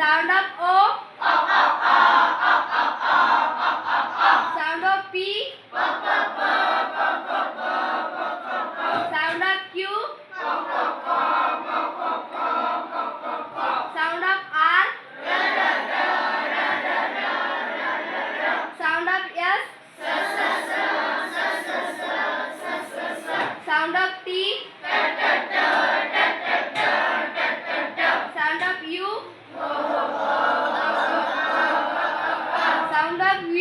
Sound of O. Sound of P. Sound of Q. Sound of R. Sound of S. Sound of T. Sound of U. Sound of V.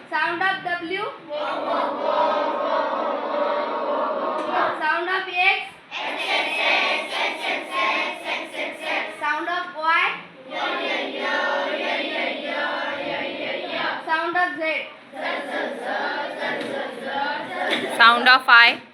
Sound of W. Sound of X. Sound of Y. Sound of Z. Sound of I.